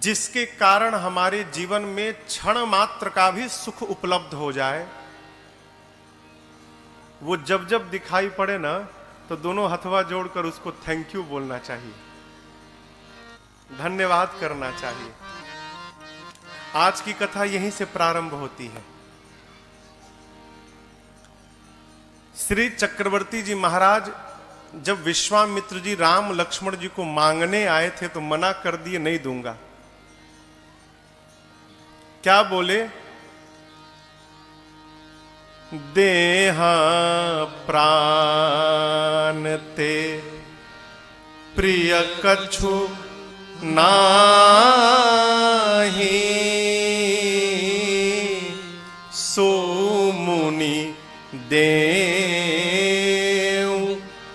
जिसके कारण हमारे जीवन में क्षण मात्र का भी सुख उपलब्ध हो जाए, वो जब जब दिखाई पड़े ना तो दोनों हथवा जोड़कर उसको थैंक यू बोलना चाहिए, धन्यवाद करना चाहिए। आज की कथा यहीं से प्रारंभ होती है। श्री चक्रवर्ती जी महाराज जब विश्वामित्र जी राम लक्ष्मण जी को मांगने आए थे तो मना कर दिए, नहीं दूंगा। क्या बोले? देहा प्राण ते प्रिय कछु नाही, सो मुनि देव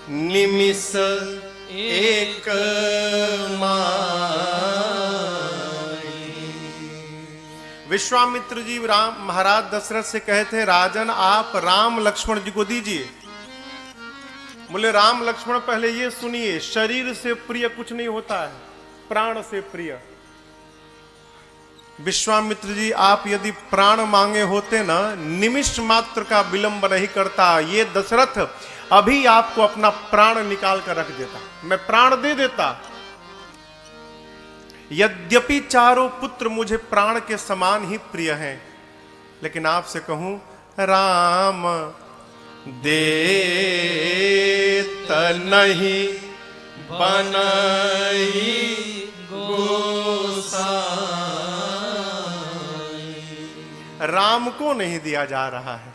निमिष एक विश्वामित्र जी राम महाराज दशरथ से कहे थे, राजन आप राम लक्ष्मण जी को दीजिए। बोले राम लक्ष्मण पहले ये सुनिए, शरीर से प्रिय कुछ नहीं होता है, प्राण से प्रिय। विश्वामित्र जी आप यदि प्राण मांगे होते ना, निमिष मात्र का विलंब नहीं करता, ये दशरथ अभी आपको अपना प्राण निकाल कर रख देता, मैं प्राण दे देता। यद्यपि चारों पुत्र मुझे प्राण के समान ही प्रिय हैं, लेकिन आपसे कहूं राम देत नहीं बनई गोसाई, राम को नहीं दिया जा रहा है।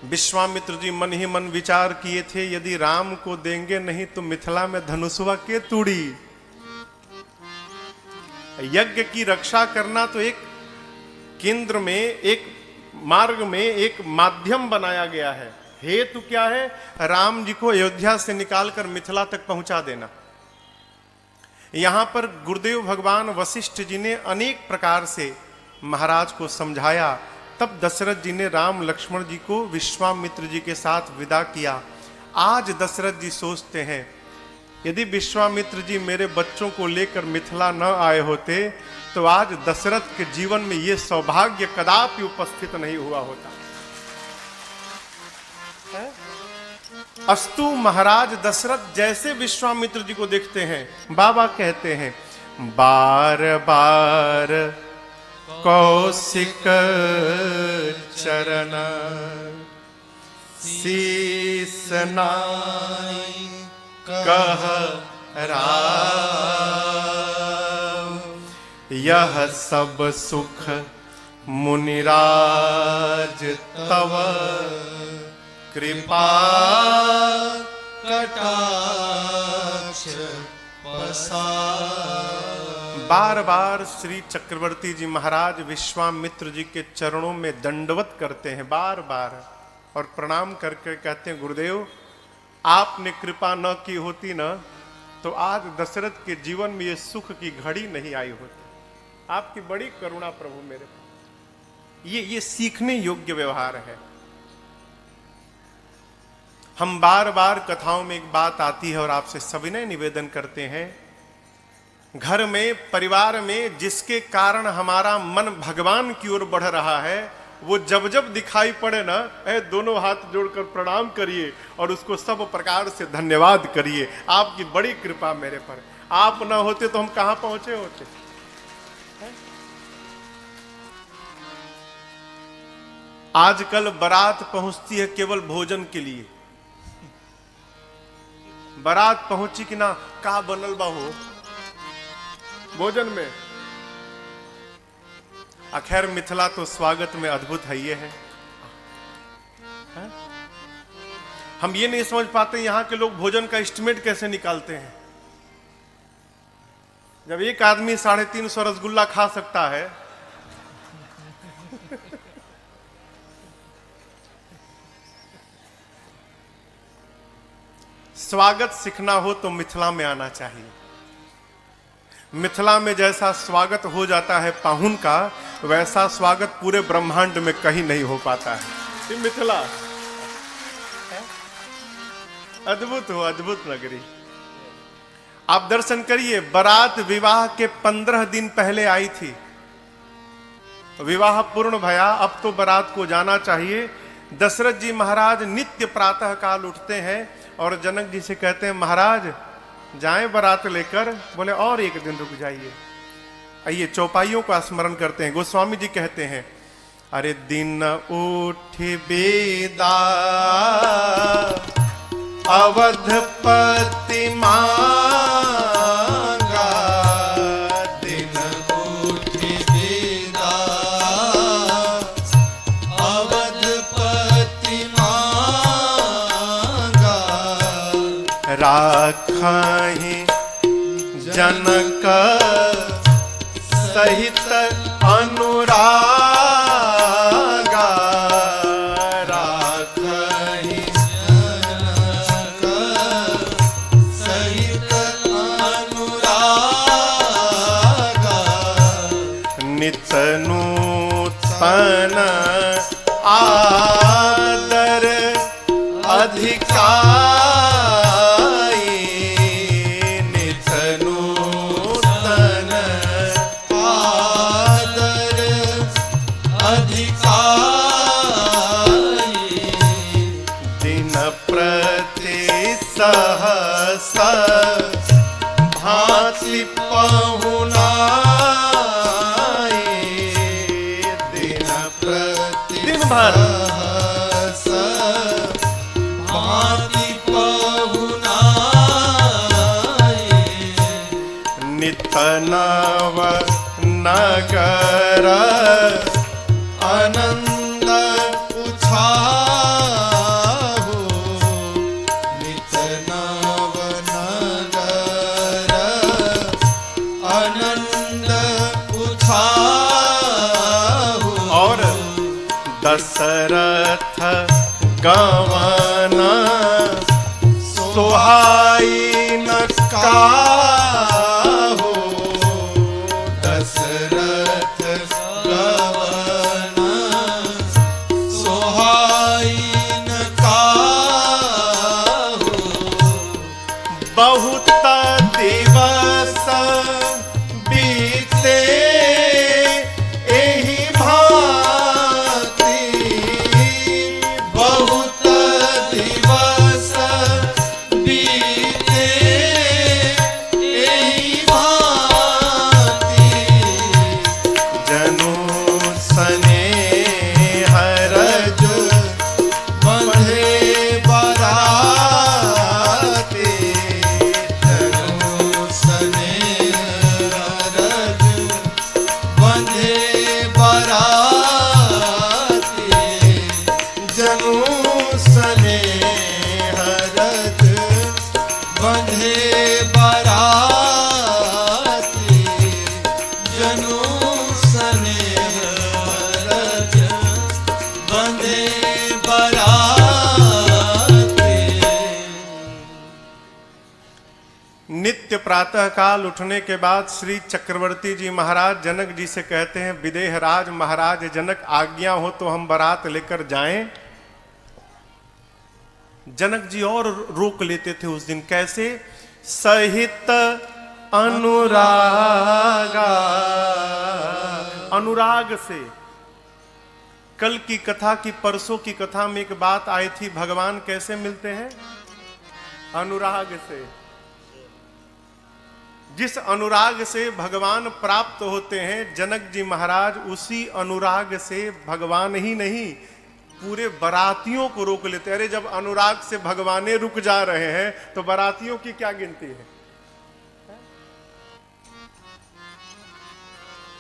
विश्वामित्र जी मन ही मन विचार किए थे, यदि राम को देंगे नहीं तो मिथिला में धनुषवा के तुड़ी। यज्ञ की रक्षा करना तो एक केंद्र में, एक मार्ग में एक माध्यम बनाया गया है। हेतु क्या है? राम जी को अयोध्या से निकालकर मिथिला तक पहुंचा देना। यहां पर गुरुदेव भगवान वशिष्ठ जी ने अनेक प्रकार से महाराज को समझाया। तब दशरथ जी ने राम लक्ष्मण जी को विश्वामित्र जी के साथ विदा किया। आज दशरथ जी सोचते हैं, यदि विश्वामित्र जी मेरे बच्चों को लेकर मिथिला न आए होते तो आज दशरथ के जीवन में यह सौभाग्य कदापि उपस्थित नहीं हुआ होता। अस्तु महाराज दशरथ जैसे विश्वामित्र जी को देखते हैं, बाबा कहते हैं, बार बार कौशिक चरण शीस नाई कह राव, यह सब सुख मुनिराज तव कृपा कटाक्ष बार बार श्री चक्रवर्ती जी महाराज विश्वामित्र जी के चरणों में दंडवत करते हैं बार बार, और प्रणाम करके कहते हैं, गुरुदेव आपने कृपा न की होती ना तो आज दशरथ के जीवन में ये सुख की घड़ी नहीं आई होती। आपकी बड़ी करुणा प्रभु मेरे पर। ये सीखने योग्य व्यवहार है। हम बार बार कथाओं में एक बात आती है और आपसे सविनय निवेदन करते हैं, घर में परिवार में जिसके कारण हमारा मन भगवान की ओर बढ़ रहा है, वो जब जब दिखाई पड़े ना, दोनों हाथ जोड़कर प्रणाम करिए और उसको सब प्रकार से धन्यवाद करिए। आपकी बड़ी कृपा मेरे पर, आप ना होते तो हम कहां पहुंचे होते। आजकल बारात पहुंचती है केवल भोजन के लिए। बारात पहुंची कि ना, का बनल बा हो भोजन में। अखैर मिथिला तो स्वागत में अद्भुत है, ये है। हम ये नहीं समझ पाते यहां के लोग भोजन का एस्टिमेट कैसे निकालते हैं। जब एक आदमी 350 रसगुल्ला खा सकता है, स्वागत सीखना हो तो मिथिला में आना चाहिए। मिथिला में जैसा स्वागत हो जाता है पाहुन का, वैसा स्वागत पूरे ब्रह्मांड में कहीं नहीं हो पाता है। ये मिथिला अद्भुत हो, अद्भुत नगरी। आप दर्शन करिए, बारात विवाह के 15 दिन पहले आई थी, विवाह पूर्ण भया, अब तो बारात को जाना चाहिए। दशरथ जी महाराज नित्य प्रातः काल उठते हैं और जनक जी से कहते हैं महाराज जाएं बारात लेकर। बोले और एक दिन रुक जाइए। आइए चौपाइयों का स्मरण करते हैं। गोस्वामी जी कहते हैं, अरे दिन उठ बेदा अवधपति मांगा, दिन उठ बेदा अवधपति मांगा, राखहि जनक सहित अनुरागा, राखहि जनक सहित अनुरागा, नित नूतन आदर अधिकाई, नित नूतन आदर अधिकाई, दिन प्रति सहस भांति पहुनाई, दिन प्रति दिन भर सहस भांति पहुनाई, नित नव नगर आनंद उछाहु, नित नव नगर आनंद उछाहु, और दशरथ गवन सोहाई न काहू, दशरथ गवन सोहाई न काहू, बहुत दिवस बीते एहि भांति, बहुत दिवस बीते एहि भांति, जनु स्नेह रज बंधे बराती, जनु स्नेह रज बंधे बराती, जनु स्नेह रज बंधे बराती, जनु स्नेह रज बंधे बराती। नित्य प्रातः काल उठने के बाद श्री चक्रवर्ती जी महाराज जनक जी से कहते हैं, विदेह राज महाराज जनक आज्ञा हो तो हम बारात लेकर जाएं। जनक जी और रोक लेते थे उस दिन, कैसे? सहित अनुरागा, अनुराग से। कल की कथा की, परसों की कथा में एक बात आई थी, भगवान कैसे मिलते हैं? अनुराग से। जिस अनुराग से भगवान प्राप्त होते हैं, जनक जी महाराज उसी अनुराग से भगवान ही नहीं पूरे बरातियों को रोक लेते। अरे जब अनुराग से भगवाने रुक जा रहे हैं तो बरातियों की क्या गिनती है?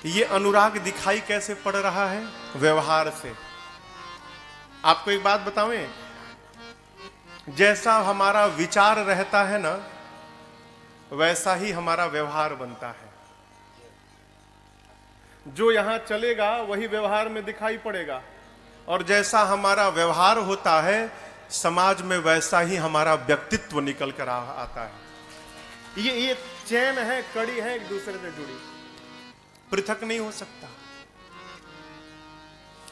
ये अनुराग दिखाई कैसे पड़ रहा है? व्यवहार से। आपको एक बात बतावें, जैसा हमारा विचार रहता है ना, वैसा ही हमारा व्यवहार बनता है। जो यहां चलेगा वही व्यवहार में दिखाई पड़ेगा, और जैसा हमारा व्यवहार होता है समाज में, वैसा ही हमारा व्यक्तित्व निकल कर आता है। ये चैन है, कड़ी है, एक दूसरे से जुड़ी, पृथक नहीं हो सकता।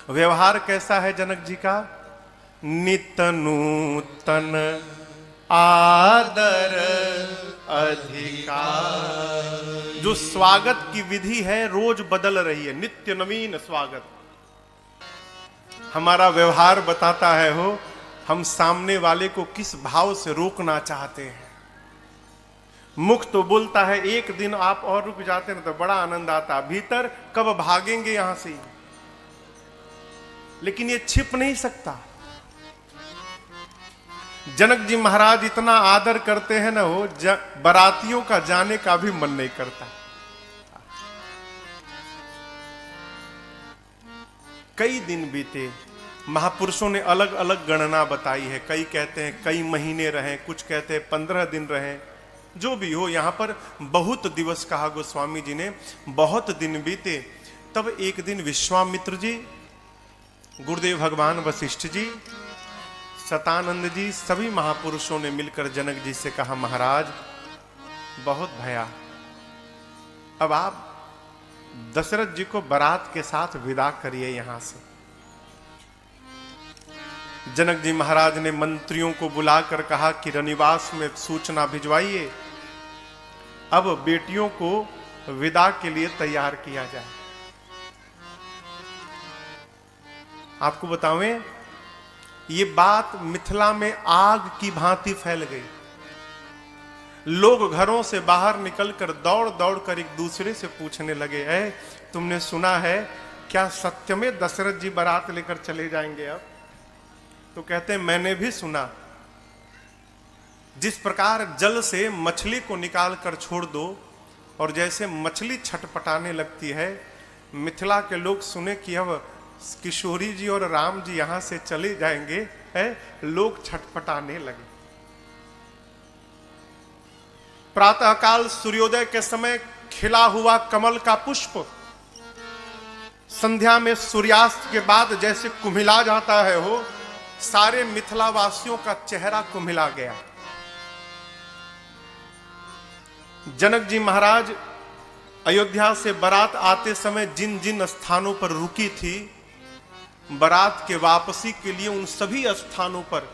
व्यवहार कैसा है जनक जी का? नित नूतन आदर अधिकार। जो स्वागत की विधि है रोज बदल रही है, नित्य नवीन स्वागत। हमारा व्यवहार बताता है हो हम सामने वाले को किस भाव से रोकना चाहते हैं। मुख तो बोलता है एक दिन आप और रुक जाते ना तो बड़ा आनंद आता, भीतर कब भागेंगे यहां से, लेकिन ये छिप नहीं सकता। जनक जी महाराज इतना आदर करते हैं ना हो, बारातियों का जाने का भी मन नहीं करता। कई दिन बीते, महापुरुषों ने अलग अलग गणना बताई है। कई कहते हैं कई महीने रहे, कुछ कहते हैं 15 दिन रहे। जो भी हो, यहां पर बहुत दिवस कहा गोस्वामी जी ने, बहुत दिन बीते। तब एक दिन विश्वामित्र जी, गुरुदेव भगवान वशिष्ठ जी, सतानंद जी, सभी महापुरुषों ने मिलकर जनक जी से कहा, महाराज बहुत भया, अब आप दशरथ जी को बारात के साथ विदा करिए यहां से। जनक जी महाराज ने मंत्रियों को बुलाकर कहा कि रनिवास में सूचना भिजवाइए, अब बेटियों को विदा के लिए तैयार किया जाए। आपको बतावें, ये बात मिथिला में आग की भांति फैल गई। लोग घरों से बाहर निकलकर दौड़ दौड़ कर एक दूसरे से पूछने लगे, है तुमने सुना है क्या सत्य में दशरथ जी बारात लेकर चले जाएंगे अब? तो कहते हैं मैंने भी सुना। जिस प्रकार जल से मछली को निकाल कर छोड़ दो और जैसे मछली छटपटाने लगती है, मिथिला के लोग सुने कि अब किशोरी जी और राम जी यहां से चले जाएंगे, है, लोग छटपटाने लगे। प्रातःकाल सूर्योदय के समय खिला हुआ कमल का पुष्प संध्या में सूर्यास्त के बाद जैसे कुम्हिला जाता है हो, सारे मिथिला वासियों का चेहरा कुम्हिला गया। जनक जी महाराज अयोध्या से बारात आते समय जिन जिन स्थानों पर रुकी थी, बारात के वापसी के लिए उन सभी स्थानों पर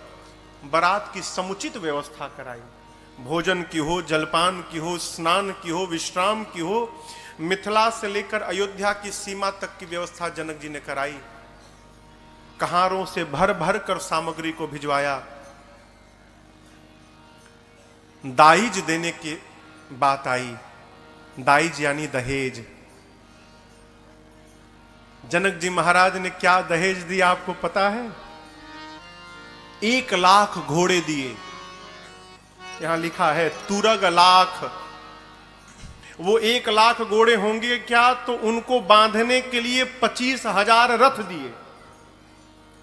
बारात की समुचित व्यवस्था कराई। भोजन की हो, जलपान की हो, स्नान की हो, विश्राम की हो, मिथिला से लेकर अयोध्या की सीमा तक की व्यवस्था जनक जी ने कराई। कहारों से भर भर कर सामग्री को भिजवाया। दाइज देने की बात आई। दाइज यानी दहेज। जनक जी महाराज ने क्या दहेज दिया आपको पता है? 1 लाख घोड़े दिए। यहां लिखा है तुरग लाख। वो 1 लाख घोड़े होंगे क्या, तो उनको बांधने के लिए 25,000 रथ दिए।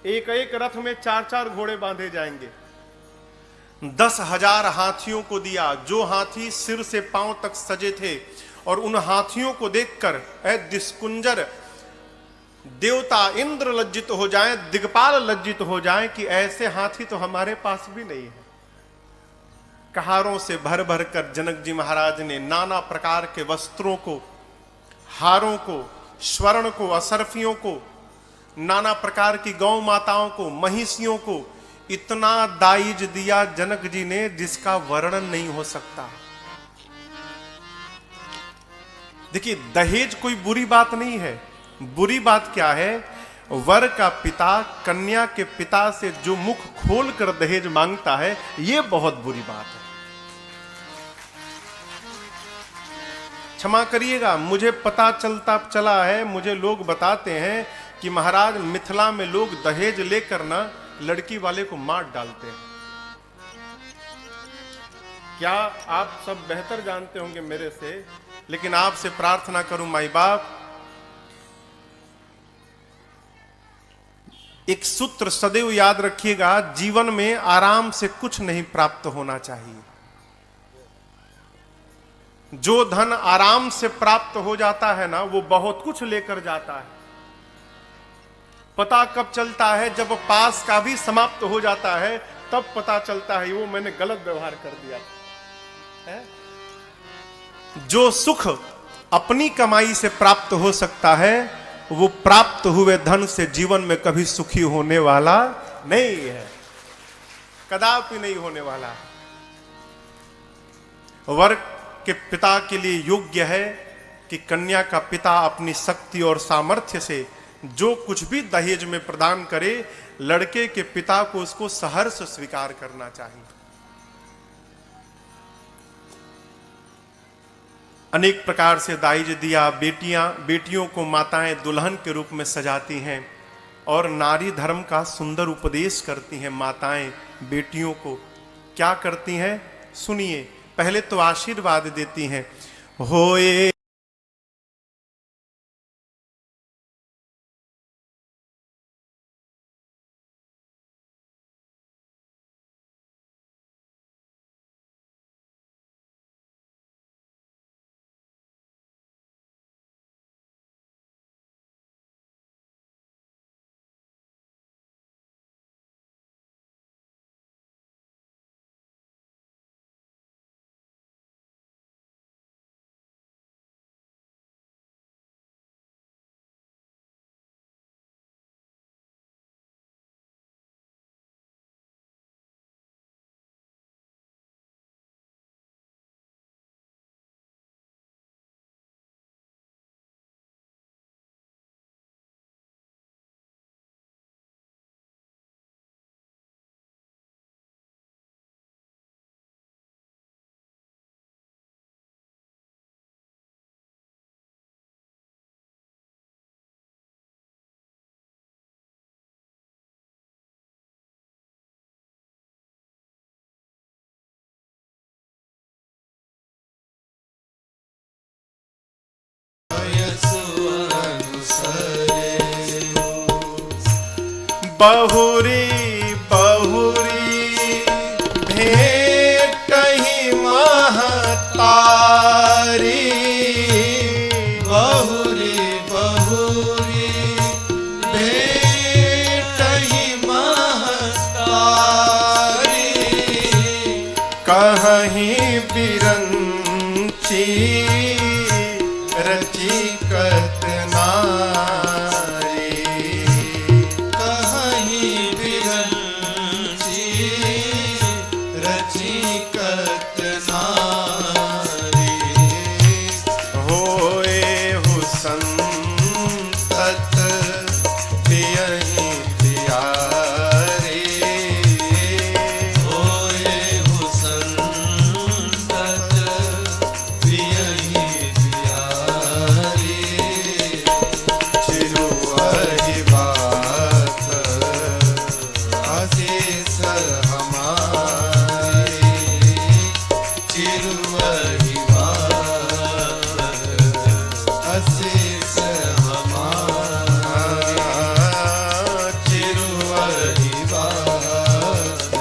एक एक रथ में 4-4 घोड़े बांधे जाएंगे। 10,000 हाथियों को दिया, जो हाथी सिर से पांव तक सजे थे। और उन हाथियों को देखकर दिस्कुंजर देवता इंद्र लज्जित हो जाएं, दिग्पाल लज्जित हो जाएं कि ऐसे हाथी तो हमारे पास भी नहीं है। कहारों से भर भर कर जनक जी महाराज ने नाना प्रकार के वस्त्रों को, हारों को, स्वर्ण को, असरफियों को, नाना प्रकार की गौ माताओं को, महिषियों को इतना दाइज दिया जनक जी ने जिसका वर्णन नहीं हो सकता। देखिए, दहेज कोई बुरी बात नहीं है। बुरी बात क्या है? वर का पिता कन्या के पिता से जो मुख खोल कर दहेज मांगता है, यह बहुत बुरी बात है। क्षमा करिएगा, मुझे पता चला है, मुझे लोग बताते हैं कि महाराज मिथिला में लोग दहेज लेकर ना लड़की वाले को मार डालते हैं। क्या आप सब बेहतर जानते होंगे मेरे से, लेकिन आपसे प्रार्थना करूं माई बाप, एक सूत्र सदैव याद रखिएगा, जीवन में आराम से कुछ नहीं प्राप्त होना चाहिए। जो धन आराम से प्राप्त हो जाता है ना, वो बहुत कुछ लेकर जाता है। पता कब चलता है? जब पास का भी समाप्त हो जाता है, तब पता चलता है वो मैंने गलत व्यवहार कर दिया है। जो सुख अपनी कमाई से प्राप्त हो सकता है, वो प्राप्त हुए धन से जीवन में कभी सुखी होने वाला नहीं है, कदापि नहीं होने वाला। वर के पिता के लिए योग्य है कि कन्या का पिता अपनी शक्ति और सामर्थ्य से जो कुछ भी दहेज में प्रदान करे, लड़के के पिता को उसको सहर्ष स्वीकार करना चाहिए। अनेक प्रकार से दाइज दिया बेटियों को माताएं दुल्हन के रूप में सजाती हैं और नारी धर्म का सुंदर उपदेश करती हैं। माताएं बेटियों को क्या करती हैं सुनिए। पहले तो आशीर्वाद देती हैं, होए बहुरी बहुरी भेटहि महतारी, बहुरी बहुरी भेटहि महतारी, कहीं बिरंची रचिकत नारी, कहीं बिरंची रचिकत नारी, होए हु संतत पियहि प्यारे, होए हु संतत प्रियहि प्यारे, चिरुअहि बात आशीष हमारे, चिरुवहि बात आशीष हमारे, चिरुवहि बात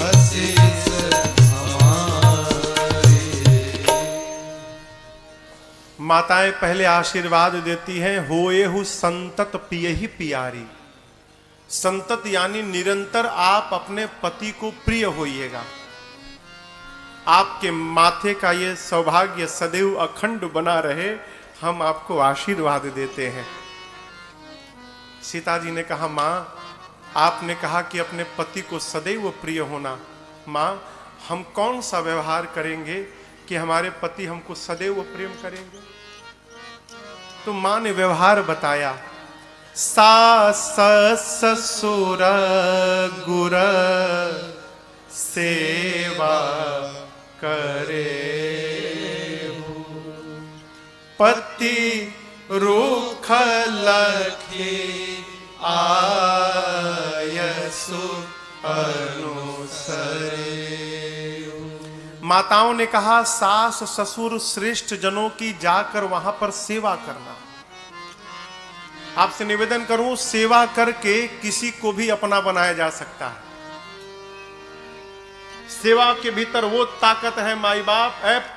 आशीष हमारे। माताएं पहले आशीर्वाद देती हैं, होए हु संतत पियहि प्यारी। संतत यानी निरंतर आप अपने पति को प्रिय होइएगा। आपके माथे का ये सौभाग्य सदैव अखंड बना रहे, हम आपको आशीर्वाद देते हैं। सीता जी ने कहा, माँ आपने कहा कि अपने पति को सदैव प्रिय होना। माँ हम कौन सा व्यवहार करेंगे कि हमारे पति हमको सदैव प्रेम करेंगे? तो माँ ने व्यवहार बताया, सास ससुर गुर सेवा करे, पति रुख लखी आयसु अनुसरे। माताओं ने कहा, सास ससुर श्रेष्ठ जनों की जाकर वहां पर सेवा करना। आपसे निवेदन करूं, सेवा करके किसी को भी अपना बनाया जा सकता है। सेवा के भीतर वो ताकत है माई बाप,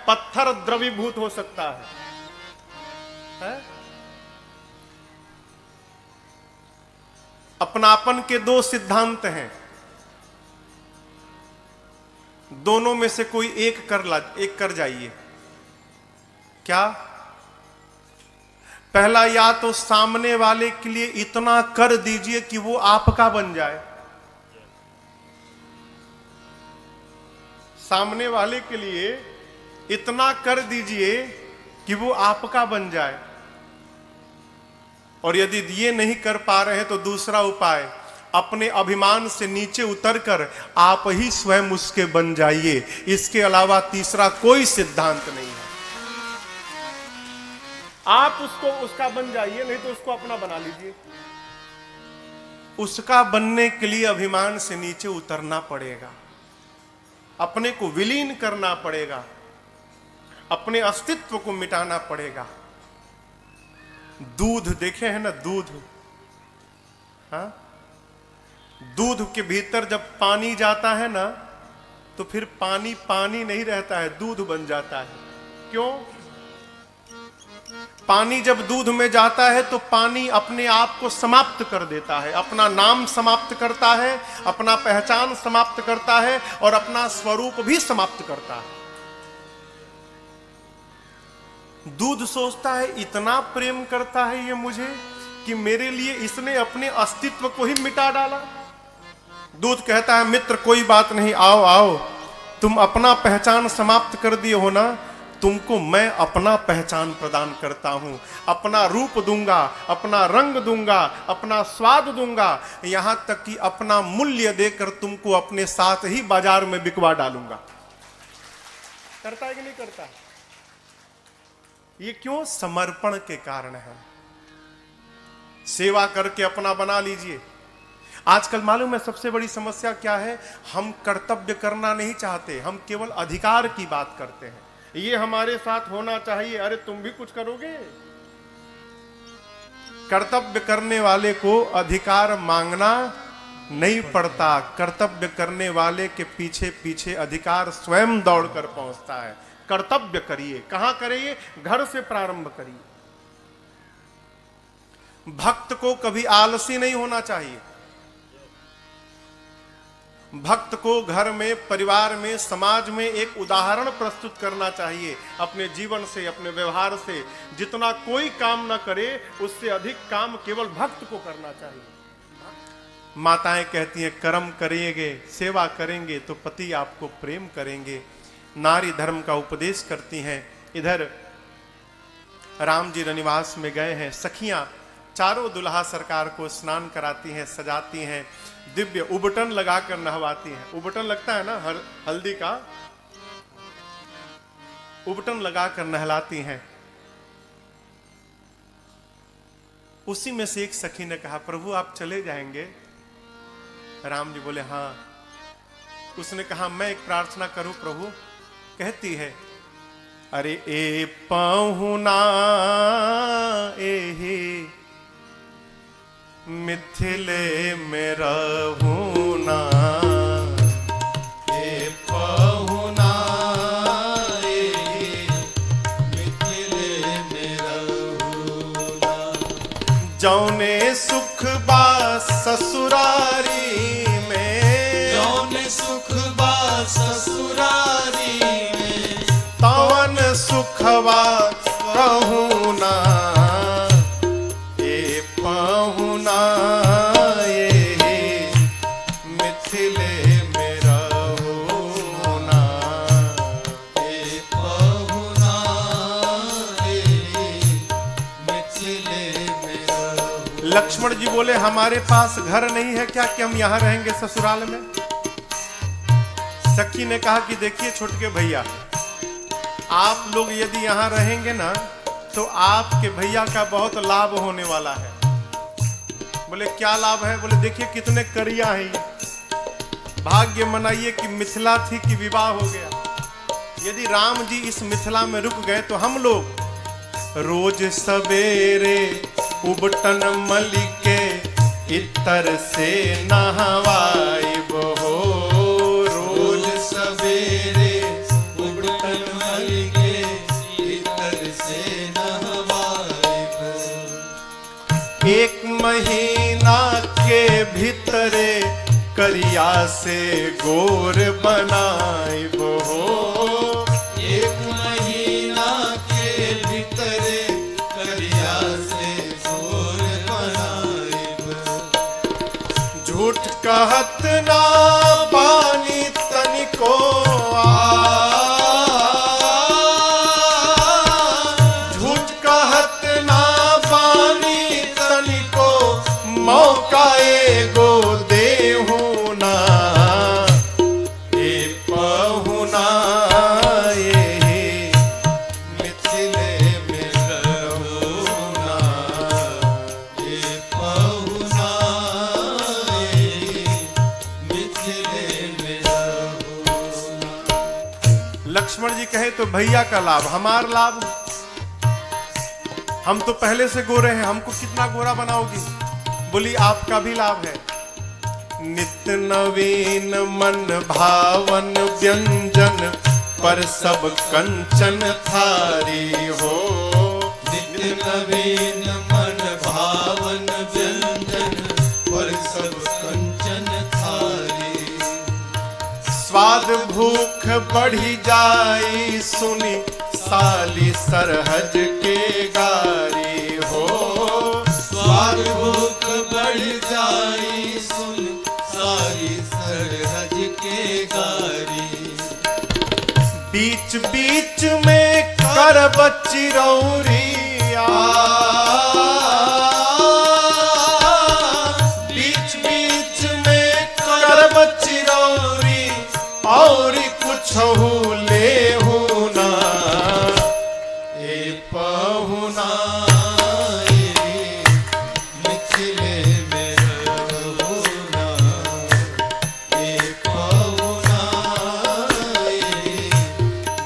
पत्थर द्रवीभूत हो सकता है? अपनापन के दो सिद्धांत हैं, दोनों में से कोई एक कर जाइए। क्या? पहला, या तो सामने वाले के लिए इतना कर दीजिए कि वो आपका बन जाए। सामने वाले के लिए इतना कर दीजिए कि वो आपका बन जाए। और यदि ये नहीं कर पा रहे हैं तो दूसरा उपाय, अपने अभिमान से नीचे उतरकर आप ही स्वयं उसके बन जाइए। इसके अलावा तीसरा कोई सिद्धांत नहीं है। आप उसका बन जाइए, नहीं तो उसको अपना बना लीजिए। उसका बनने के लिए अभिमान से नीचे उतरना पड़ेगा, अपने को विलीन करना पड़ेगा, अपने अस्तित्व को मिटाना पड़ेगा। दूध देखे हैं ना, दूध, हाँ, दूध के भीतर जब पानी जाता है ना तो फिर पानी पानी नहीं रहता है, दूध बन जाता है। क्यों? पानी जब दूध में जाता है तो पानी अपने आप को समाप्त कर देता है, अपना नाम समाप्त करता है, अपना पहचान समाप्त करता है और अपना स्वरूप भी समाप्त करता है। दूध सोचता है इतना प्रेम करता है ये मुझे कि मेरे लिए इसने अपने अस्तित्व को ही मिटा डाला। दूध कहता है मित्र कोई बात नहीं, आओ आओ, तुम अपना पहचान समाप्त कर दिए हो ना, तुमको मैं अपना पहचान प्रदान करता हूं, अपना रूप दूंगा, अपना रंग दूंगा, अपना स्वाद दूंगा, यहां तक कि अपना मूल्य देकर तुमको अपने साथ ही बाजार में बिकवा डालूंगा। करता है कि नहीं करता? ये क्यों? समर्पण के कारण है। सेवा करके अपना बना लीजिए। आजकल मालूम है सबसे बड़ी समस्या क्या है? हम कर्तव्य करना नहीं चाहते, हम केवल अधिकार की बात करते हैं। ये हमारे साथ होना चाहिए, अरे तुम भी कुछ करोगे? कर्तव्य करने वाले को अधिकार मांगना नहीं पड़ता, कर्तव्य करने वाले के पीछे पीछे अधिकार स्वयं दौड़कर पहुंचता है। कर्तव्य करिए। कहां करिए? घर से प्रारंभ करिए। भक्त को कभी आलसी नहीं होना चाहिए। भक्त को घर में, परिवार में, समाज में एक उदाहरण प्रस्तुत करना चाहिए। अपने जीवन से, अपने व्यवहार से जितना कोई काम ना करे उससे अधिक काम केवल भक्त को करना चाहिए। माताएं कहती हैं कर्म करेंगे, सेवा करेंगे तो पति आपको प्रेम करेंगे। नारी धर्म का उपदेश करती हैं। इधर राम जी रनिवास में गए हैं, सखियां चारों दुल्हा सरकार को स्नान कराती हैं, सजाती हैं, दिव्य उबटन लगाकर नहवाती हैं। उबटन लगता है ना हल्दी का, उबटन लगाकर नहलाती हैं। उसी में से एक सखी ने कहा प्रभु आप चले जाएंगे? राम जी बोले हाँ। उसने कहा मैं एक प्रार्थना करूं प्रभु? कहती है अरे ए पाहुना एहे मिथिले में रहूना, ए पाहुना एहे मिथिले में रहूना, जौने सुख बा ससुरारी में, जौने सुख बा ससुरारी में, तवन सुखवा कहूना, ए पाहुना ये मिथिले में रहूना, ए पाहुना एहे मिथिले में रहूना। लक्ष्मण जी बोले हमारे पास घर नहीं है क्या कि हम यहाँ रहेंगे ससुराल में? सखी ने कहा कि देखिए छोटके भैया, आप लोग यदि यहाँ रहेंगे ना तो आपके भैया का बहुत लाभ होने वाला है। बोले क्या लाभ है? बोले देखिए कितने करिया हैं, भाग्य मनाइए कि मिथिला थी कि विवाह हो गया। यदि राम जी इस मिथिला में रुक गए तो हम लोग रोज सवेरे उबटन मलिके इतर से नहवाई बहो, रोज सवेरे उबटन मलिके इतर से नहवाई बहो, एक महीना के भीतरे करिया से गोर बनाई बहो, एक महीना के भीतरे करिया से गोर बनाई बहो, झूठ कहत ना पानी तनिको तो भैया का लाभ, हमार लाभ, हम तो पहले से गोरे हैं, हमको कितना गोरा बनाओगी? बोली आपका भी लाभ है। नित्य नवीन मन भावन व्यंजन, पर सब कंचन थारी हो। नित्य नवीन मन भावन व्यंजन, पर सब कंचन थारी। स्वाद भूख बढ़ी जाई, सुनी साली सरहज के गारी हो। स्वाद भूख बढ़ जाई, सुन सारी सरहज के गारी। बीच बीच में करब चिरौरिया, बीच बीच में करब चिरौरी, और कुछ लेहू ना ए पहुना। मिथिले में रहुना, एक पहुना,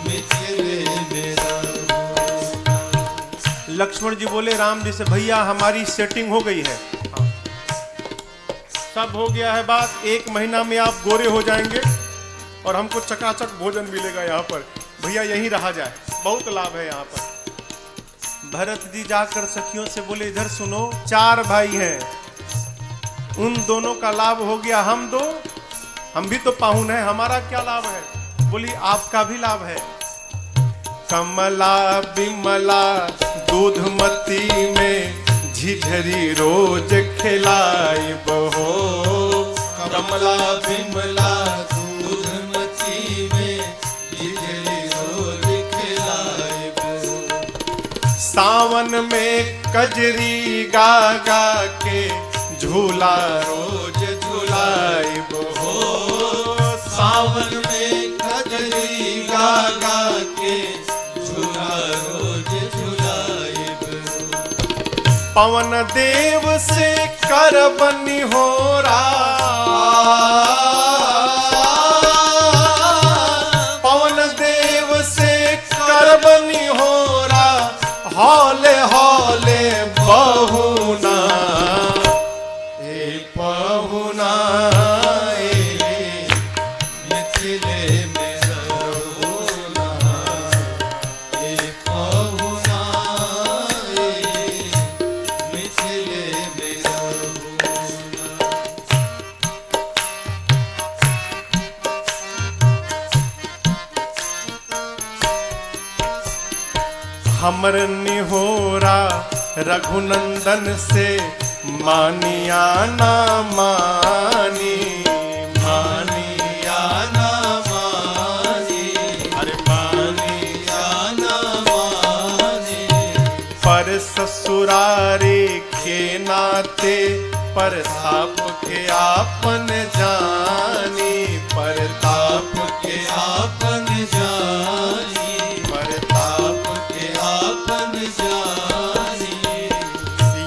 मिथिले में रहुना। लक्ष्मण जी बोले राम जी से, भैया हमारी सेटिंग हो गई है, सब हो गया है बात, 1 महीना में आप गोरे हो जाएंगे और हमको चकाचक भोजन मिलेगा यहाँ पर, भैया यहीं रहा जाए, बहुत लाभ है यहाँ पर। भरत जी जाकर सखियों से बोले इधर सुनो, 4 भाई हैं, उन दोनों का लाभ हो गया, हम भी तो पाहुन हैं, हमारा क्या लाभ है? बोली आपका भी लाभ है। कमला बिमला दूधमती में, झिझरी रोज खिलाई बहो। कमला बिमला दूधमती में, झिझरी रोज खिलाए बहो। सावन में कजरी गा गा के, झूला रोज झुलाई बहो। सावन में कजरी गा गा के, झूला रोज झुलाए बहो। पवन देव से करबनि होरा, पवन देव से करबनि होरा, हौले हौले बहुना ए पहुना। मिथिले में रहुना, एक पहुना, मिथिले में रहुना। हमर निहोरा रघुनंदन से, मानिया ना मानी, मानिया ना मानी, अरे मानी। मानिया ना मानी। पर ससुरारी के नाते, परताप के आपन जानी, परताप के आपन जानी, परताप के आपन जानी।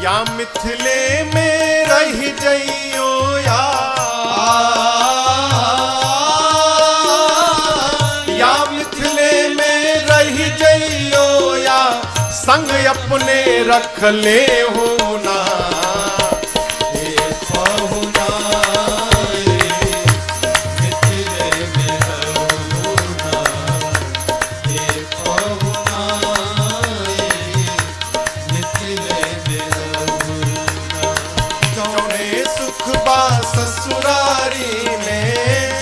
या मिथिले में रह जइयो या मिथिले में रह जइयो, या संग अपने रख ले हो ना ए पहुना, मिथिले में रहुना, ए पहुना, मिथिले में रहुना। जौने सुख बा ससुरारी में,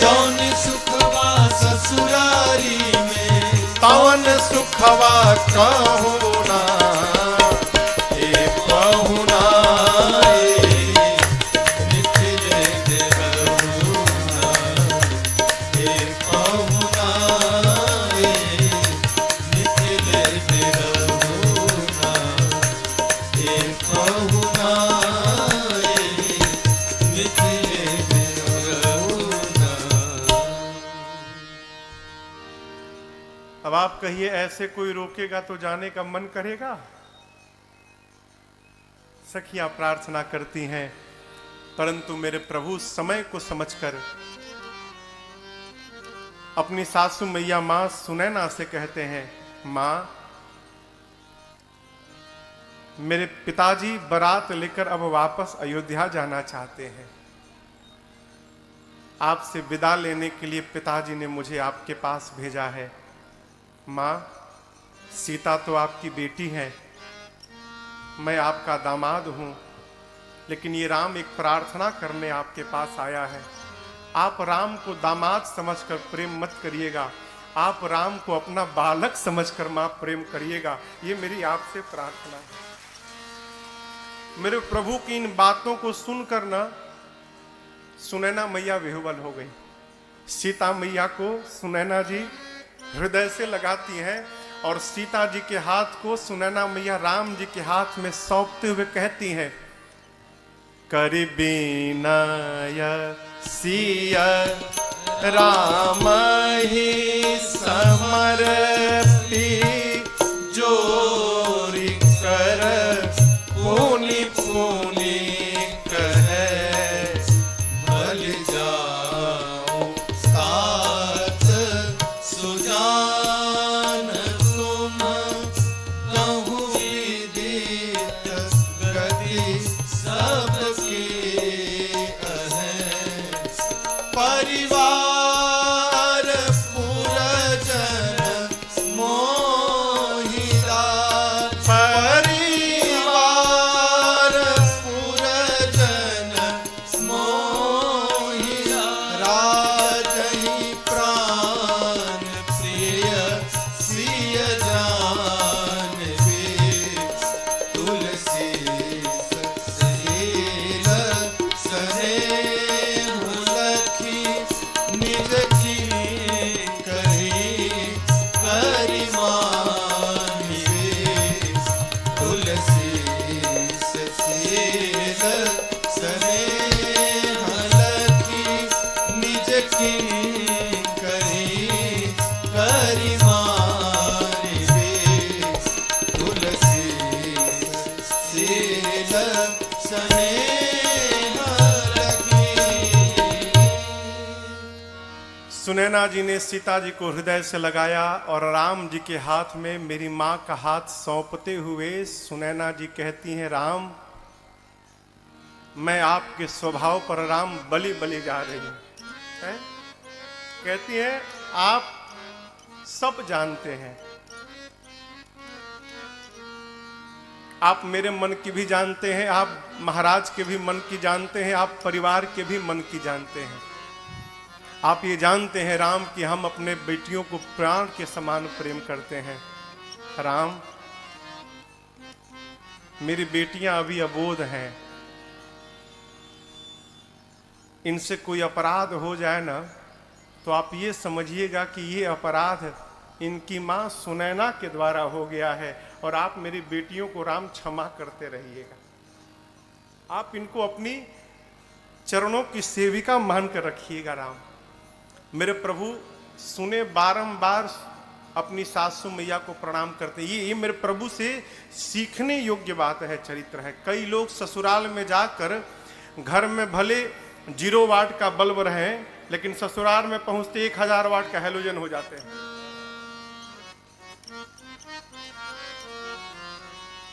जौन सुखवा ससुरारी में, तवन सुखवा कहू ना ए पहुना। मिथिले में रहुना, ए पहुना, मिथिले में रहुना, ए पहुना, मिथिले में रहुना। अब आप कहिए ऐसे कोई रोकेगा तो जाने का मन करेगा? सखियां प्रार्थना करती हैं, परंतु मेरे प्रभु समय को समझकर अपनी सासू मैया मां सुनैना से कहते हैं, मां मेरे पिताजी बारात लेकर अब वापस अयोध्या जाना चाहते हैं। आपसे विदा लेने के लिए पिताजी ने मुझे आपके पास भेजा है। मां, सीता तो आपकी बेटी है, मैं आपका दामाद हूं, लेकिन ये राम एक प्रार्थना करने आपके पास आया है। आप राम को दामाद समझकर प्रेम मत करिएगा, आप राम को अपना बालक समझकर मां प्रेम करिएगा। ये मेरी आपसे प्रार्थना है। मेरे प्रभु की इन बातों को सुनकर ना सुनैना मैया विह्वल हो गई। सीता मैया को सुनैना जी हृदय से लगाती हैं और सीता जी के हाथ को सुनैना मैया राम जी के हाथ में सौंपते हुए कहती हैं, करि बिनय सिया राम ही समर्पी, जोरि कर पुनि पुनि कहे, भल जाऊं तात सुजान तुम, कहूँ विदित गति सबकी अहें, परिवार पुरजन मोहिरा, परिवार पुरजन मोहिरा, राजहि प्राण प्रिय सिय जानबी, तुलसी सहेल सनेह लखी, निज की करी करिमानिबे, तुलसी सहेल सनेह लखी, निज की करी करिमानिबे, तुलसी सहेल सनेह लखी। सुनैना जी ने सीता जी को हृदय से लगाया और राम जी के हाथ में मेरी मां का हाथ सौंपते हुए सुनैना जी कहती हैं, राम मैं आपके स्वभाव पर राम बलि बलि जा रही हूं। हैं? कहती हैं, आप सब जानते हैं, आप मेरे मन की भी जानते हैं, आप महाराज के भी मन की जानते हैं, आप परिवार के भी मन की जानते हैं। आप ये जानते हैं राम कि हम अपने बेटियों को प्राण के समान प्रेम करते हैं। राम, मेरी बेटियां अभी अबोध हैं, इनसे कोई अपराध हो जाए ना तो आप ये समझिएगा कि ये अपराध इनकी मां सुनैना के द्वारा हो गया है और आप मेरी बेटियों को राम क्षमा करते रहिएगा। आप इनको अपनी चरणों की सेविका मानकर रखिएगा। राम, मेरे प्रभु सुने बारंबार अपनी सासू मैया को प्रणाम करते। ये मेरे प्रभु से सीखने योग्य बात है, चरित्र है। कई लोग ससुराल में जाकर घर में भले 0 वाट का बल्ब रहे, लेकिन ससुराल में पहुंचते 1000 वाट का हैलोजन हो जाते हैं।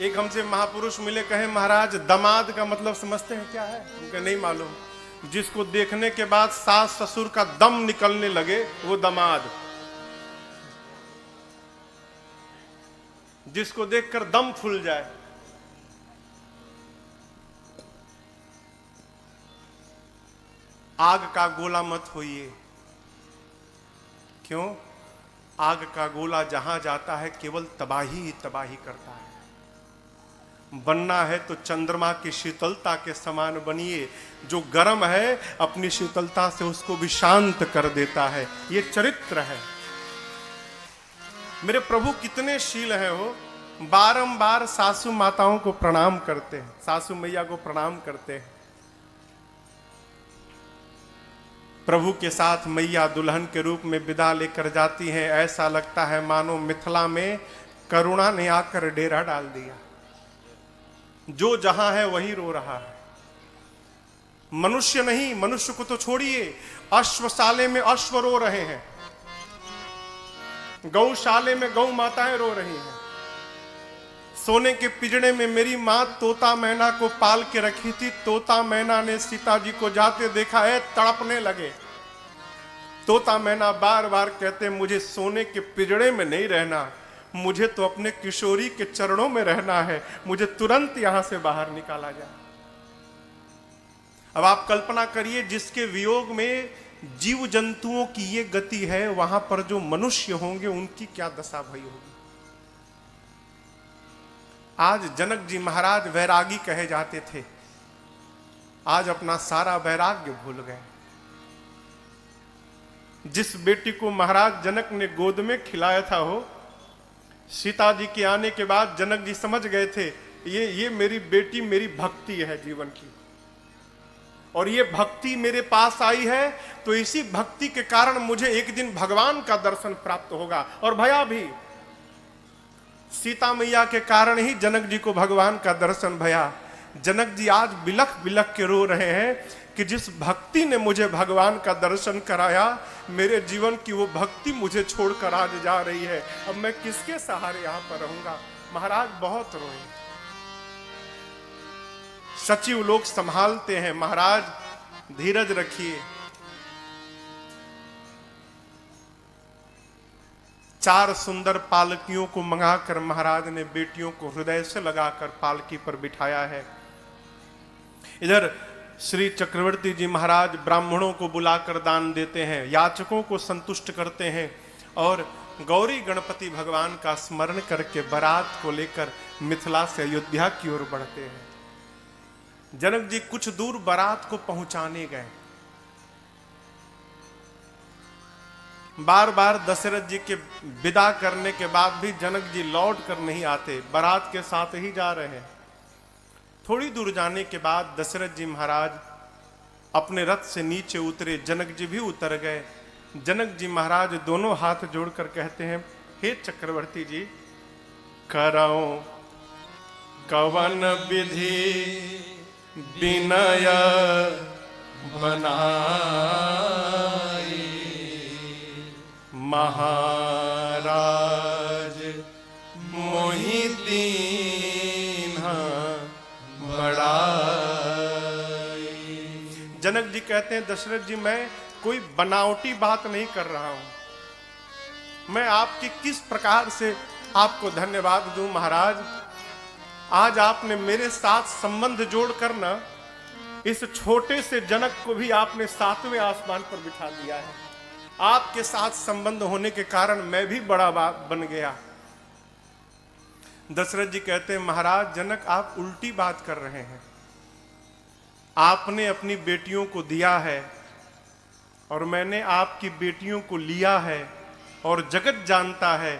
एक हमसे महापुरुष मिले, कहे महाराज दामाद का मतलब समझते हैं क्या है? उनका नहीं मालूम। जिसको देखने के बाद सास ससुर का दम निकलने लगे वो दामाद, जिसको देखकर दम फूल जाए। आग का गोला मत होइए। क्यों? आग का गोला जहां जाता है केवल तबाही ही तबाही करता है। बनना है तो चंद्रमा की शीतलता के समान बनिए। जो गर्म है अपनी शीतलता से उसको भी शांत कर देता है। ये चरित्र है। मेरे प्रभु कितने शील हैं, वो बारंबार सासू माताओं को प्रणाम करते हैं, सासू मैया को प्रणाम करते हैं। प्रभु के साथ मैया दुल्हन के रूप में विदा लेकर जाती हैं। ऐसा लगता है मानो मिथिला में करुणा ने आकर डेरा डाल दिया। जो जहां है वही रो रहा है। मनुष्य नहीं, मनुष्य को तो छोड़िए, अश्वशाले में अश्व रो रहे हैं। गौशाले में गौ माताएं रो रही हैं। सोने के पिंजड़े में मेरी माँ तोता मैना को पाल के रखी थी। तोता मैना ने सीता जी को जाते देखा है, तड़पने लगे। तोता मैना बार बार कहते मुझे सोने के पिंजड़े में नहीं रहना, मुझे तो अपने किशोरी के चरणों में रहना है, मुझे तुरंत यहां से बाहर निकाला जाए। अब आप कल्पना करिए, जिसके वियोग में जीव जंतुओं की ये गति है, वहां पर जो मनुष्य होंगे उनकी क्या दशा भई होगी। आज जनक जी महाराज वैरागी कहे जाते थे, आज अपना सारा वैराग्य भूल गए। जिस बेटी को महाराज जनक ने गोद में खिलाया था, हो सीता जी के आने के बाद जनक जी समझ गए थे, ये मेरी बेटी मेरी भक्ति है जीवन की, और ये भक्ति मेरे पास आई है, तो इसी भक्ति के कारण मुझे एक दिन भगवान का दर्शन प्राप्त होगा। और भया भी, सीता मैया के कारण ही जनक जी को भगवान का दर्शन भया। जनक जी आज बिलख बिलख के रो रहे हैं कि जिस भक्ति ने मुझे भगवान का दर्शन कराया, मेरे जीवन की वो भक्ति मुझे छोड़कर आज जा रही है, अब मैं किसके सहारे यहां पर रहूंगा। महाराज बहुत रोए। सचिव लोग संभालते हैं, महाराज धीरज रखिए। 4 सुंदर पालकियों को मंगाकर महाराज ने बेटियों को हृदय से लगाकर पालकी पर बिठाया है। इधर श्री चक्रवर्ती जी महाराज ब्राह्मणों को बुलाकर दान देते हैं, याचकों को संतुष्ट करते हैं, और गौरी गणपति भगवान का स्मरण करके बारात को लेकर मिथिला से अयोध्या की ओर बढ़ते हैं। जनक जी कुछ दूर बारात को पहुंचाने गए। बार बार दशरथ जी के विदा करने के बाद भी जनक जी लौट कर नहीं आते, बारात के साथ ही जा रहे हैं। थोड़ी दूर जाने के बाद दशरथ जी महाराज अपने रथ से नीचे उतरे, जनक जी भी उतर गए। जनक जी महाराज दोनों हाथ जोड़कर कहते हैं, हे चक्रवर्ती जी, करौ कवन विधि विनय बनाई, महाराज मोहि दीन्हा बढ़ाई। जनक जी कहते हैं, दशरथ जी मैं कोई बनावटी बात नहीं कर रहा हूं, मैं आपकी किस प्रकार से आपको धन्यवाद दूं। महाराज आज आपने मेरे साथ संबंध जोड़कर ना इस छोटे से जनक को भी आपने 7वें आसमान पर बिठा दिया है। आपके साथ संबंध होने के कारण मैं भी बड़ा बात बन गया। दशरथ जी कहते हैं, महाराज जनक आप उल्टी बात कर रहे हैं। आपने अपनी बेटियों को दिया है और मैंने आपकी बेटियों को लिया है, और जगत जानता है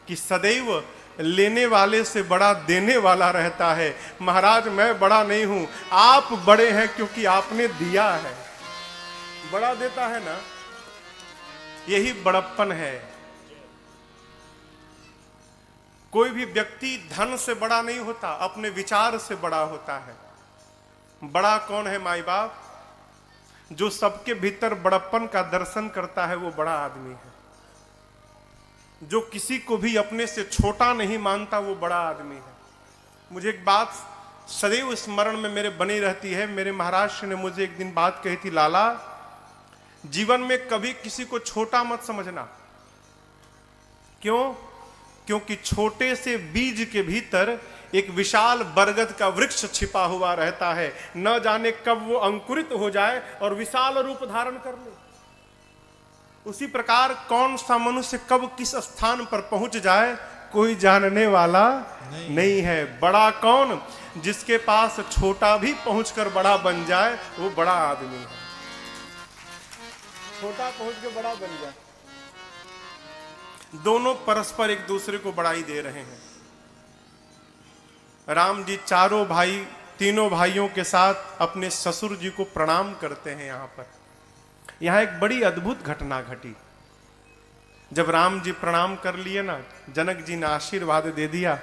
कि सदैव लेने वाले से बड़ा देने वाला रहता है। महाराज मैं बड़ा नहीं हूं, आप बड़े हैं क्योंकि आपने दिया है। बड़ा देता है ना, यही बड़प्पन है। कोई भी व्यक्ति धन से बड़ा नहीं होता, अपने विचार से बड़ा होता है। बड़ा कौन है? माई बाप। जो सबके भीतर बड़प्पन का दर्शन करता है वो बड़ा आदमी है। जो किसी को भी अपने से छोटा नहीं मानता वो बड़ा आदमी है। मुझे एक बात सदैव स्मरण में मेरे बनी रहती है। मेरे महाराज ने मुझे एक दिन बात कही थी, लाला जीवन में कभी किसी को छोटा मत समझना। क्यों? क्योंकि छोटे से बीज के भीतर एक विशाल बरगद का वृक्ष छिपा हुआ रहता है। न जाने कब वो अंकुरित हो जाए और विशाल रूप धारण कर ले। उसी प्रकार कौन सा मनुष्य कब किस स्थान पर पहुंच जाए कोई जानने वाला नहीं है। बड़ा कौन? जिसके पास छोटा भी पहुंचकर बड़ा बन जाए वो बड़ा आदमी है। छोटा पहुंच के बड़ा बन जाए। दोनों परस्पर एक दूसरे को बड़ाई दे रहे हैं। राम जी चारों भाई, तीनों भाइयों के साथ अपने ससुर जी को प्रणाम करते हैं। यहां एक बड़ी अद्भुत घटना घटी। जब राम जी प्रणाम कर लिए ना, जनक जी ने आशीर्वाद दे दिया,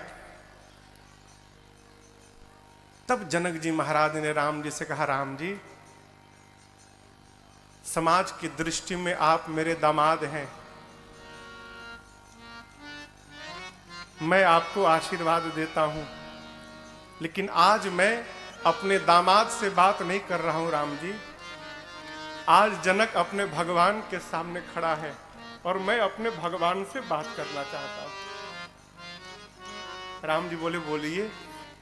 तब जनक जी महाराज ने राम जी से कहा, राम जी समाज की दृष्टि में आप मेरे दामाद हैं, मैं आपको आशीर्वाद देता हूं, लेकिन आज मैं अपने दामाद से बात नहीं कर रहा हूं राम जी। आज जनक अपने भगवान के सामने खड़ा है और मैं अपने भगवान से बात करना चाहता हूं। राम जी बोले, बोलिए।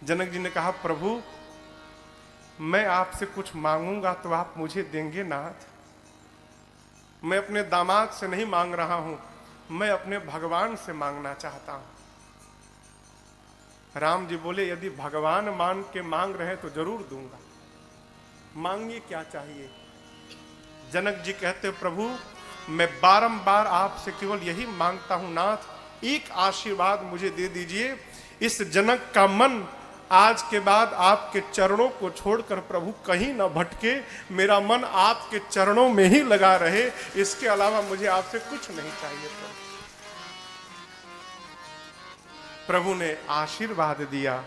जनक जी ने कहा, प्रभु मैं आपसे कुछ मांगूंगा तो आप मुझे देंगे नाथ? मैं अपने दामाद से नहीं मांग रहा हूं, मैं अपने भगवान से मांगना चाहता हूं। राम जी बोले, यदि भगवान मान के मांग रहे तो जरूर दूंगा, मांगिए क्या चाहिए। जनक जी कहते, प्रभु मैं बारंबार आपसे केवल यही मांगता हूं नाथ, एक आशीर्वाद मुझे दे दीजिए। इस जनक का मन आज के बाद आपके चरणों को छोड़कर प्रभु कहीं न भटके, मेरा मन आपके चरणों में ही लगा रहे, इसके अलावा मुझे आपसे कुछ नहीं चाहिए। प्रभु ने आशीर्वाद दिया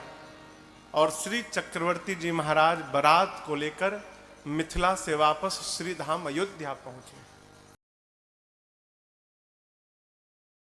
और श्री चक्रवर्ती जी महाराज बारात को लेकर मिथिला से वापस श्री धाम अयोध्या पहुंचे।